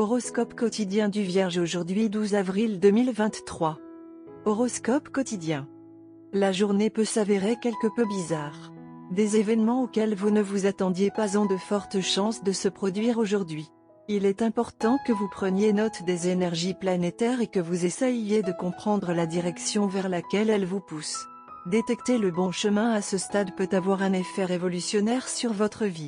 Horoscope quotidien du Vierge aujourd'hui 12 avril 2023. Horoscope quotidien. La journée peut s'avérer quelque peu bizarre. Des événements auxquels vous ne vous attendiez pas ont de fortes chances de se produire aujourd'hui. Il est important que vous preniez note des énergies planétaires et que vous essayiez de comprendre la direction vers laquelle elles vous poussent. Détecter le bon chemin à ce stade peut avoir un effet révolutionnaire sur votre vie.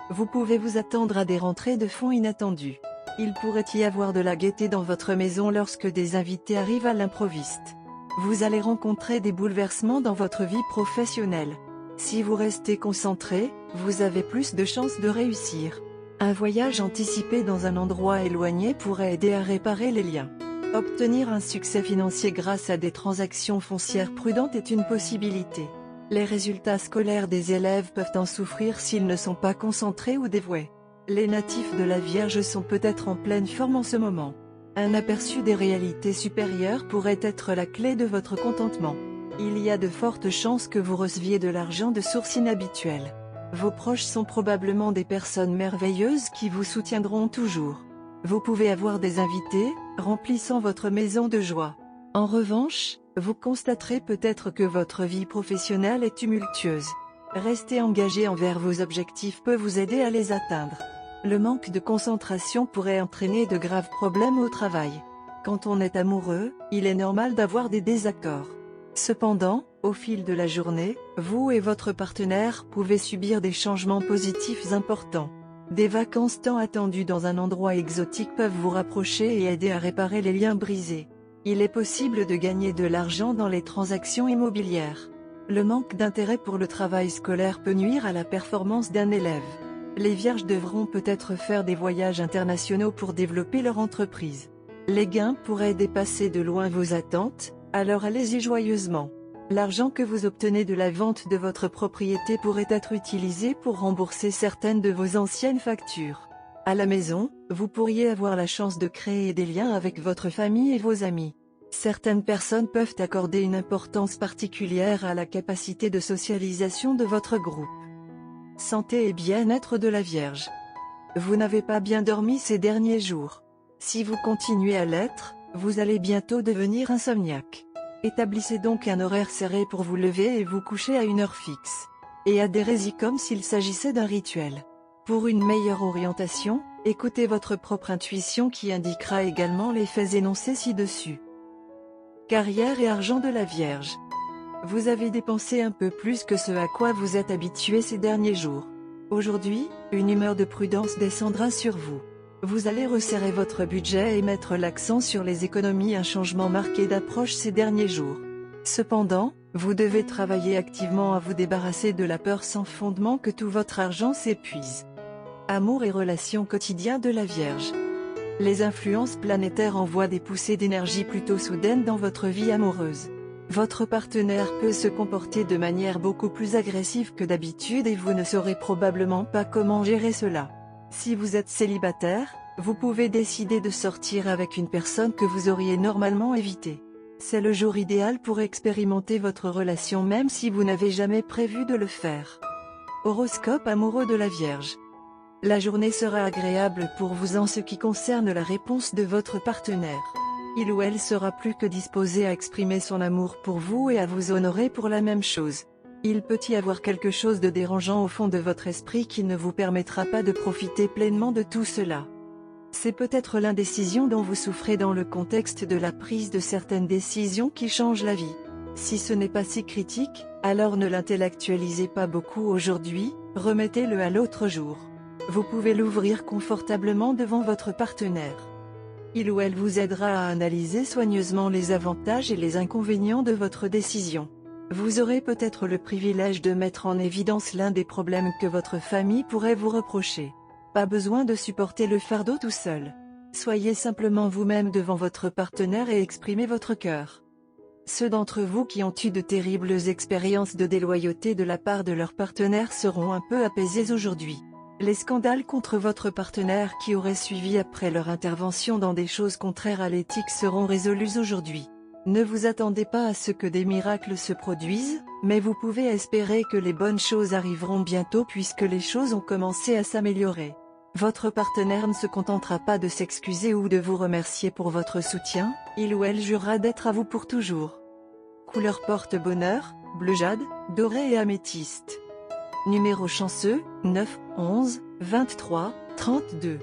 Vous pouvez vous attendre à des rentrées de fonds inattendues. Il pourrait y avoir de la gaieté dans votre maison lorsque des invités arrivent à l'improviste. Vous allez rencontrer des bouleversements dans votre vie professionnelle. Si vous restez concentré, vous avez plus de chances de réussir. Un voyage anticipé dans un endroit éloigné pourrait aider à réparer les liens. Obtenir un succès financier grâce à des transactions foncières prudentes est une possibilité. Les résultats scolaires des élèves peuvent en souffrir s'ils ne sont pas concentrés ou dévoués. Les natifs de la Vierge sont peut-être en pleine forme en ce moment. Un aperçu des réalités supérieures pourrait être la clé de votre contentement. Il y a de fortes chances que vous receviez de l'argent de sources inhabituelles. Vos proches sont probablement des personnes merveilleuses qui vous soutiendront toujours. Vous pouvez avoir des invités, remplissant votre maison de joie. En revanche, vous constaterez peut-être que votre vie professionnelle est tumultueuse. Rester engagé envers vos objectifs peut vous aider à les atteindre. Le manque de concentration pourrait entraîner de graves problèmes au travail. Quand on est amoureux, il est normal d'avoir des désaccords. Cependant, au fil de la journée, vous et votre partenaire pouvez subir des changements positifs importants. Des vacances tant attendues dans un endroit exotique peuvent vous rapprocher et aider à réparer les liens brisés. Il est possible de gagner de l'argent dans les transactions immobilières. Le manque d'intérêt pour le travail scolaire peut nuire à la performance d'un élève. Les Vierges devront peut-être faire des voyages internationaux pour développer leur entreprise. Les gains pourraient dépasser de loin vos attentes, alors allez-y joyeusement. L'argent que vous obtenez de la vente de votre propriété pourrait être utilisé pour rembourser certaines de vos anciennes factures. À la maison, vous pourriez avoir la chance de créer des liens avec votre famille et vos amis. Certaines personnes peuvent accorder une importance particulière à la capacité de socialisation de votre groupe. Santé et bien-être de la Vierge. Vous n'avez pas bien dormi ces derniers jours. Si vous continuez à l'être, vous allez bientôt devenir insomniaque. Établissez donc un horaire serré pour vous lever et vous coucher à une heure fixe. Et adhérez-y comme s'il s'agissait d'un rituel. Pour une meilleure orientation, écoutez votre propre intuition qui indiquera également les faits énoncés ci-dessus. Carrière et argent de la Vierge. Vous avez dépensé un peu plus que ce à quoi vous êtes habitué ces derniers jours. Aujourd'hui, une humeur de prudence descendra sur vous. Vous allez resserrer votre budget et mettre l'accent sur les économies, un changement marqué d'approche ces derniers jours. Cependant, vous devez travailler activement à vous débarrasser de la peur sans fondement que tout votre argent s'épuise. Amour et relations quotidiens de la Vierge. Les influences planétaires envoient des poussées d'énergie plutôt soudaines dans votre vie amoureuse. Votre partenaire peut se comporter de manière beaucoup plus agressive que d'habitude et vous ne saurez probablement pas comment gérer cela. Si vous êtes célibataire, vous pouvez décider de sortir avec une personne que vous auriez normalement évitée. C'est le jour idéal pour expérimenter votre relation même si vous n'avez jamais prévu de le faire. Horoscope amoureux de la Vierge. La journée sera agréable pour vous en ce qui concerne la réponse de votre partenaire. Il ou elle sera plus que disposé à exprimer son amour pour vous et à vous honorer pour la même chose. Il peut y avoir quelque chose de dérangeant au fond de votre esprit qui ne vous permettra pas de profiter pleinement de tout cela. C'est peut-être l'indécision dont vous souffrez dans le contexte de la prise de certaines décisions qui changent la vie. Si ce n'est pas si critique, alors ne l'intellectualisez pas beaucoup aujourd'hui, remettez-le à l'autre jour. Vous pouvez l'ouvrir confortablement devant votre partenaire. Il ou elle vous aidera à analyser soigneusement les avantages et les inconvénients de votre décision. Vous aurez peut-être le privilège de mettre en évidence l'un des problèmes que votre famille pourrait vous reprocher. Pas besoin de supporter le fardeau tout seul. Soyez simplement vous-même devant votre partenaire et exprimez votre cœur. Ceux d'entre vous qui ont eu de terribles expériences de déloyauté de la part de leur partenaire seront un peu apaisés aujourd'hui. Les scandales contre votre partenaire qui auraient suivi après leur intervention dans des choses contraires à l'éthique seront résolus aujourd'hui. Ne vous attendez pas à ce que des miracles se produisent, mais vous pouvez espérer que les bonnes choses arriveront bientôt puisque les choses ont commencé à s'améliorer. Votre partenaire ne se contentera pas de s'excuser ou de vous remercier pour votre soutien, il ou elle jurera d'être à vous pour toujours. Couleur porte-bonheur, bleu jade, doré et améthyste. Numéro chanceux, 9, 11, 23, 32.